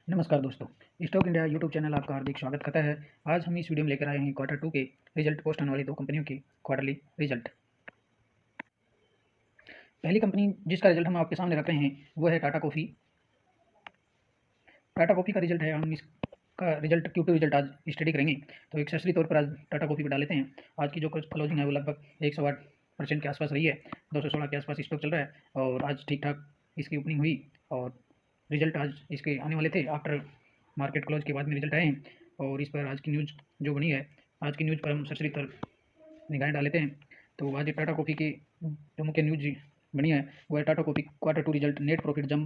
नमस्कार दोस्तों, stock India YouTube channel आपका हार्दिक स्वागत करता है। आज हम इस वीडियो में लेकर आए हैं क्वार्टर 2 के रिजल्ट पोस्ट होने वाली दो कंपनियों की क्वार्टरली रिजल्ट। पहली कंपनी जिसका रिजल्ट हम आपके सामने रख रहे हैं वो है टाटा कॉफ़ी। टाटा कॉफ़ी का रिजल्ट है, हम इसका रिजल्ट Q2 रिजल्ट आज स्टडी करेंगे। तो एक सैसरी तौर पर आज टाटा कॉफ़ी पर डाल लेते हैं। आज की जो क्लोजिंग है वो लगभग 108% के आसपास रही है, 216 के आसपास स्टॉक चल रहा है और आज ठीक ठाक इसकी ओपनिंग हुई और रिजल्ट आज इसके आने वाले थे। आफ्टर मार्केट क्लोज के बाद में रिजल्ट आए हैं और इस पर आज की न्यूज़ जो बनी है, आज की न्यूज़ पर हम सचरी तर निगाहें डाल लेते हैं। तो आज टाटा कॉफ़ी की जो मुख्य न्यूज़ बनी है वो है Tata coffee quarter 2 result, net profit जम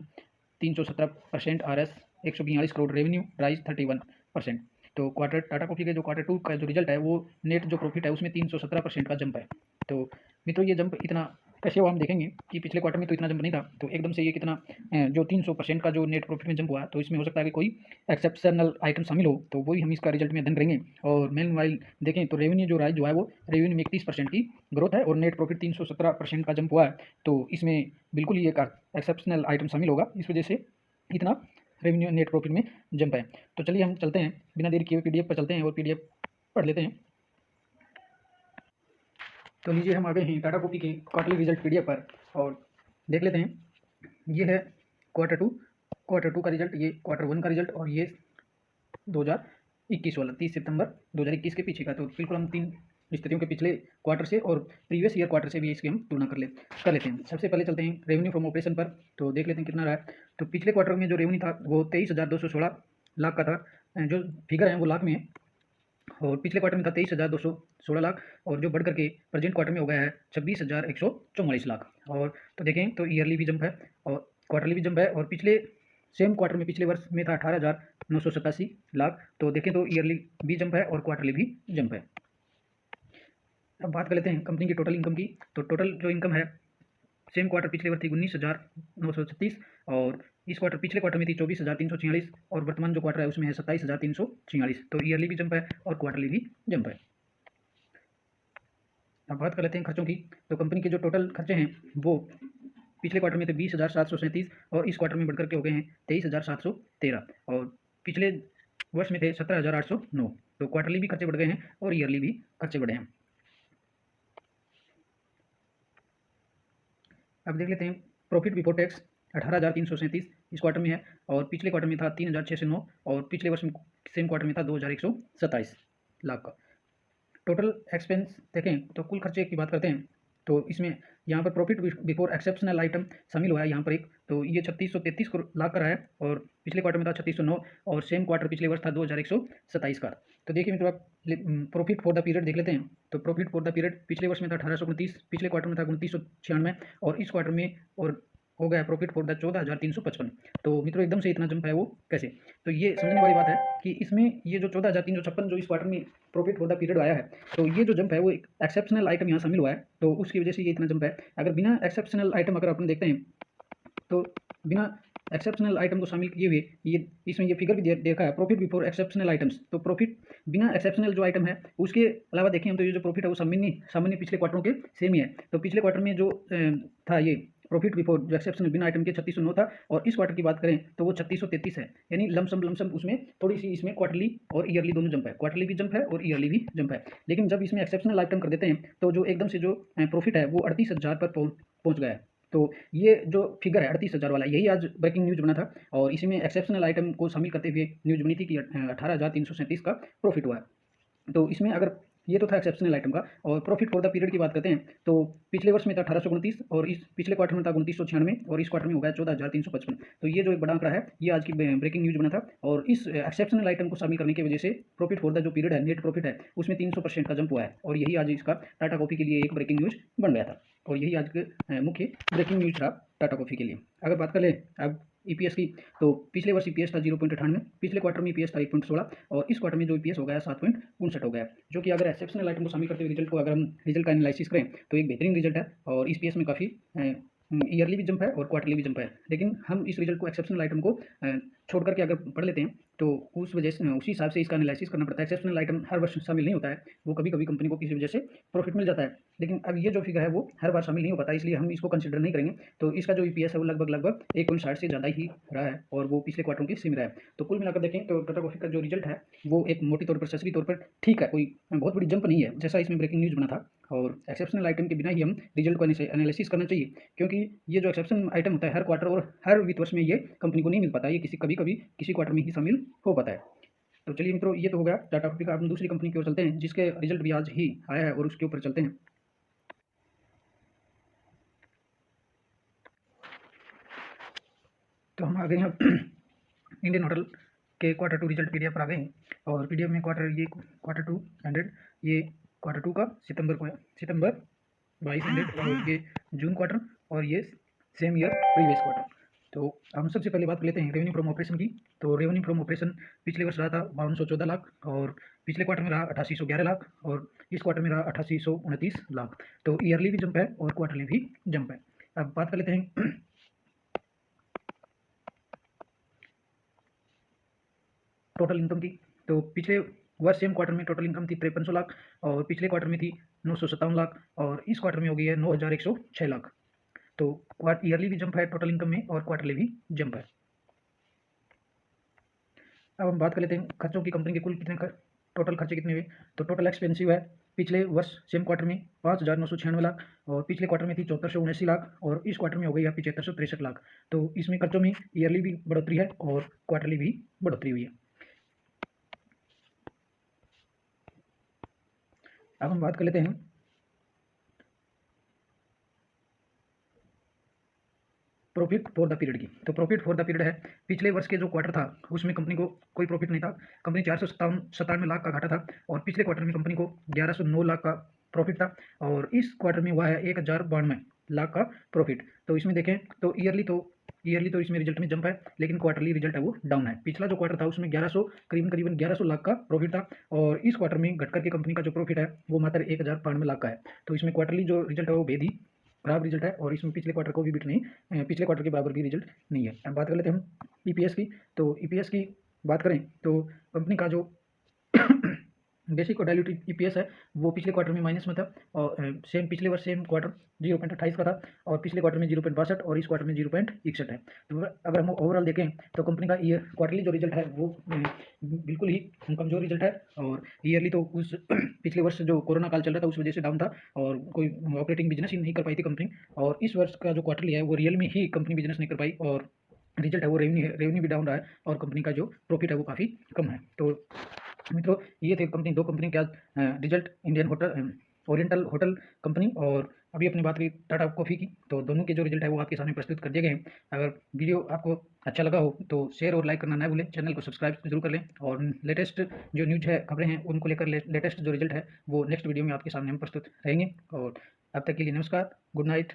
317%, RS 142 करोड़, रेवेन्यू राइज 31%। तो क्वार्टर टाटा कॉफ़ी के जो क्वार्टर 2 का जो रिजल्ट है वो नेट जो प्रॉफिट है उसमें 317% का जंप है। तो मित्रों ये जंप इतना कैसे हुआ हम देखेंगे कि पिछले क्वार्टर में तो इतना जंप नहीं था, तो एकदम से ये कितना जो 300% का जो नेट प्रॉफिट में जंप हुआ, तो इसमें हो सकता है कि कोई एक्सेप्शनल आइटम शामिल हो, तो वही हम इसका रिजल्ट में अध्ययन करेंगे। और मेन वाइल देखें तो रेवेन्यू जो राइज हुआ है वो रेवेन्यू में 31% की ग्रोथ है और नेट प्रॉफिट 317% का जंप हुआ है। तो इसमें बिल्कुल ही एक एक्सेप्शनल आइटम शामिल होगा, इस वजह से इतना रेवेन्यू नेट प्रॉफिट में जंप है। तो चलिए हम चलते हैं, बिना देरी किए PDF पर चलते हैं और PDF पढ़ लेते हैं। तो लीजिए हम आ गए हैं टाटा कॉफ़ी के क्वार्टरली रिजल्ट PDF पर और देख लेते हैं। ये है क्वार्टर टू का रिजल्ट, ये क्वार्टर 1 का रिजल्ट और ये 2021 वाला 30 सितंबर 2021 के पीछे का। तो बिल्कुल हम तीन स्थितियों के पिछले क्वार्टर से और प्रीवियस ईयर क्वार्टर से भी इसकी हम तुलना कर लेते हैं। सबसे पहले चलते हैं रेवेन्यू फ्रॉम ऑपरेशन पर, तो देख लेते हैं कितना रहा है। तो पिछले क्वार्टर में जो रेवेन्यू था वो 23,216 लाख का था, जो फिगर है वो लाख में है, और पिछले क्वार्टर में था 23,216 लाख और जो बढ़ करके प्रेजेंट क्वार्टर में हो गया है 26,144 लाख। और तो देखें तो ईयरली भी जंप है और क्वार्टरली भी जंप है, और पिछले सेम क्वार्टर में पिछले वर्ष में था 18,987 लाख। तो देखें तो ईयरली भी जंप है और क्वार्टरली भी जंप है। अब बात कर लेते हैं कंपनी की टोटल इनकम की। तो टोटल जो इनकम है सेम क्वार्टर पिछले वर्ष थी 19,936 और इस क्वार्टर पिछले क्वार्टर में थी 24,346 और वर्तमान जो क्वार्टर है उसमें है 27,346। तो ईयरली भी जंप है और क्वार्टरली भी जंप है। अब बात कर लेते हैं खर्चों की। तो कंपनी के जो टोटल खर्चे हैं वो पिछले क्वार्टर में थे 20,737 और इस क्वार्टर में बढ़कर के हो गए हैं 23,713 और पिछले वर्ष में थे 17,809। तो क्वार्टरली भी खर्चे बढ़ गए हैं और ईयरली भी खर्चे बढ़े हैं। अब देख लेते हैं प्रॉफिट बिफोर टैक्स 18,337 इस क्वार्टर में है और पिछले क्वार्टर में था 3,609 और पिछले वर्ष में सेम क्वार्टर में था 2,127 लाख का। टोटल एक्सपेंस देखें तो कुल खर्चे की बात करते हैं तो इसमें यहाँ पर प्रॉफिट बिफोर एक्सेप्शनल आइटम शामिल हुआ है यहाँ पर एक, तो ये 3633 लाख का रहा है और पिछले क्वार्टर में था 3609 और सेम क्वार्टर पिछले वर्ष था 2,127 का। तो देखिए मित्रों आप प्रॉफिट फॉर द पीरियड देख लेते हैं। तो प्रॉफिट फॉर द पीरियड पिछले वर्ष में था 1829, पिछले क्वार्टर में था 2996 और इस क्वार्टर में और हो गया प्रॉफिट फॉर द 14,355। तो मित्रों एकदम से इतना जंप है वो कैसे, तो ये समझने वाली बात है कि इसमें ये जो 14,356 जो इस क्वार्टर में प्रॉफिट फॉर द पीरियड आया है, तो ये जो जंप है वो एक एक्सेप्शनल आइटम यहाँ शामिल हुआ है, तो उसकी वजह से ये इतना जंप है। अगर बिना एक्सेप्शनल आइटम अगर अपन देखते हैं तो बिना एक्सेप्शनल आइटम को शामिल किए हुए ये इसमें ये फिगर भी देखा है प्रॉफिट बिफोर एक्सेप्शनल आइटम्स। तो प्रॉफिट बिना एक्सेप्शनल जो आइटम है उसके अलावा देखें हम तो ये जो प्रॉफिट है वो सामान्य पिछले क्वार्टरों के सेम ही है। तो पिछले क्वार्टर में जो था ये प्रॉफिट बिफोर जो एक्सेप्शनल बिना आइटम के 3609 था और इस क्वार्टर की बात करें तो वो 3633 है, यानी लमसम उसमें थोड़ी सी इसमें क्वार्टरली और ईयरली दोनों जंप है, क्वार्टरली भी जंप है और ईयरली भी जंप है। लेकिन जब इसमें एक्सेप्शनल आइटम कर देते हैं तो जो एकदम से जो प्रॉफिट है वो 38,000 पर पहुंच गया है। तो ये जो फिगर है 38,000 वाला, यही आज ब्रेकिंग न्यूज बना था और इसी में एक्सेप्शनल आइटम को शामिल करते हुए न्यूज बनी थी कि 18,337 का प्रॉफिट हुआ है। तो इसमें अगर ये तो था एक्सेप्शनल आइटम का, और प्रॉफिट फॉर द पीरियड की बात करते हैं तो पिछले वर्ष में था 1829 और इस पिछले क्वार्टर में था 2996 और इस क्वार्टर में हो गया 14,355। तो ये जो एक बड़ा आंकड़ा है ये आज की ब्रेकिंग न्यूज बना था और इस एक्सेप्शनल आइटम को शामिल करने की वजह से प्रॉफिट फॉर द जो पीरियड है नेट प्रॉफिट है उसमें 300% का जंप हुआ है और यही आज इसका टाटा कॉफी के लिए एक ब्रेकिंग न्यूज बन गया था और यही आज के मुख्य ब्रेकिंग न्यूज था टाटा कॉफी के लिए। अगर बात कर ले अब EPS की, तो पिछले वर्ष EPS था 0.98, पिछले क्वार्टर में EPS था 1.16 और इस क्वार्टर में जो EPS हो गया 7.59 हो गया, जो कि अगर एक्सेप्शनल आइटम को शामिल करते हुए रिजल्ट को अगर हम रिजल्ट का एनालिसिस करें तो एक बेहतरीन रिजल्ट है और EPS में काफ़ी ईयरली भी जंप है और क्वार्टरली भी जंप है, लेकिन हम इस रिजल्ट को एक्सेप्शनल आइटम को छोड़ करके अगर पढ़ लेते हैं तो उस वजह से उसी हिसाब से इसका एनालिसिस करना पड़ता है। एक्सेप्शनल आइटम हर वर्ष शामिल नहीं होता है, वो कभी-कभी कंपनी को किसी वजह से प्रॉफिट मिल जाता है, लेकिन अब ये जो फिगर है वो हर बार शामिल नहीं हो पाता, इसलिए हम इसको कंसीडर नहीं करेंगे। तो इसका जो ईपीएस है वो लगभग 1.60 से ज़्यादा ही रहा है और वो पिछले क्वार्टरों के सेम रहा है। तो कुल मिलाकर देखें तो टाटा कॉफ़ी का जो रिजल्ट है वो एक मोटे तौर पर, ससरी तौर पर ठीक है, कोई बहुत बड़ी जंप नहीं है जैसा इसमें ब्रेकिंग न्यूज़ बना था। और एक्सेप्शनल आइटम के बिना ही हम रिजल्ट को एनालिसिस करना चाहिए, क्योंकि ये जो एक्सेप्शनल आइटम होता है हर क्वार्टर और हर वित्त वर्ष में ये कंपनी को नहीं मिल पाता, ये कभी-कभी किसी क्वार्टर में ही शामिल हो पाता है। तो चलिए मित्रों, ये तो हो गया टाटा कॉफ़ी का। अब हम दूसरी कंपनी की ओर चलते हैं जिसके रिजल्ट भी आज ही आया है और उसके ऊपर चलते हैं। तो हम आ गए हैं इंडियन होटल के क्वार्टर 2 रिजल्ट पीडीएफ पर आ गए हैं, और पीडीएफ में क्वार्टर 2 100, ये क्वार्टर 2 का सितंबर 2200, और ये जून क्वार्टर, और ये सेम ईयर प्रीवियस क्वार्टर। तो हम सबसे पहले बात कर लेते हैं रेवेन्यू फ्रॉम ऑपरेशन की। तो रेवेन्यू फ्रॉम ऑपरेशन पिछले वर्ष रहा था 5214 लाख, और पिछले क्वार्टर में रहा 8811 लाख, और इस क्वार्टर में रहा 8829 लाख। तो ईयरली भी जंप है और क्वार्टरली भी जंप है। अब बात कर लेते हैं टोटल इनकम की। तो पिछले वर्ष सेम क्वार्टर में टोटल इनकम थी 5300 लाख, और पिछले क्वार्टर में थी 957 लाख, और इस क्वार्टर में हो गई है 9106 लाख। तो ईयरली भी जंप है टोटल इनकम में और क्वार्टरली भी जंप है। अब हम बात कर लेते हैं खर्चों की। कंपनी के कुल कितने टोटल खर्चे कितने हुए। तो टोटल एक्सपेंसिव है पिछले वर्ष सेम क्वार्टर में 5996 लाख, और पिछले क्वार्टर में थी 7479 लाख, और इस क्वार्टर में हो गई है 7563 लाख। तो इसमें खर्चों में ईयरली भी बढ़ोतरी है और क्वार्टरली भी बढ़ोतरी हुई है। अब हम बात कर लेते हैं प्रॉफिट फॉर द पीरियड की। तो प्रॉफिट फॉर द पीरियड है, पिछले वर्ष के जो क्वार्टर था उसमें कंपनी को कोई प्रॉफिट नहीं था। कंपनी 497 लाख का घाटा था, और पिछले क्वार्टर में कंपनी को 1109 लाख का प्रॉफिट था, और इस क्वार्टर में हुआ है 1092 लाख का प्रॉफिट। तो इसमें देखें तो ईयरली तो इसमें रिजल्ट में जंप है, लेकिन क्वार्टरली रिजल्ट है वो डाउन है। पिछला जो क्वार्टर था उसमें 1100 करीबन 1100 लाख का प्रॉफिट था, और इस क्वार्टर में घट करके कंपनी का जो प्रॉफिट है वो मात्र 1092 लाख का है। तो इसमें क्वार्टरली जो रिजल्ट है वो बेहद ही खराब रिजल्ट है, और इसमें पिछले क्वार्टर को भी बीट नहीं, पिछले क्वार्टर के बराबर भी रिजल्ट नहीं है। अब बात कर लेते हैं हम ईपीएस की। तो ईपीएस की बात करें तो कंपनी का जो बेसिक और डाइल्यूटेड ईपीएस है वो पिछले क्वार्टर में माइनस में था, और पिछले वर्ष सेम क्वार्टर 0.28 का था, और पिछले क्वार्टर में 0.62, और इस क्वार्टर में 0.61 है। तो अगर हम ओवरऑल देखें तो कंपनी का ईयर क्वार्टरली जो रिजल्ट है वो बिल्कुल ही कमजोर रिजल्ट है, और ईयरली तो उस पिछले वर्ष जो कोरोना काल चल रहा था उस वजह से डाउन था, और कोई ऑपरेटिंग बिजनेस ही नहीं कर पाई थी कंपनी। और इस वर्ष का जो क्वार्टरली है वो रियल में ही कंपनी बिजनेस नहीं कर पाई, और रिजल्ट है वो रेवेन्यू भी डाउन रहा है, और कंपनी का जो प्रॉफिट है वो काफ़ी कम है। तो मित्रों, ये थे दो कंपनी के आज result, Indian hotel, oriental hotel company, और अभी अपनी बात की टाटा कॉफ़ी की। तो दोनों के जो रिजल्ट है वो आपके सामने प्रस्तुत कर दिए गए हैं। अगर वीडियो आपको अच्छा लगा हो तो शेयर और लाइक करना ना भूलें, चैनल को सब्सक्राइब जरूर कर लें, और लेटेस्ट जो न्यूज़ है, खबरें हैं, उनको लेकर लेटेस्ट जो रिजल्ट है वो नेक्स्ट वीडियो में आपके सामने हम प्रस्तुत रहेंगे। और अब तक के लिए नमस्कार, गुड नाइट।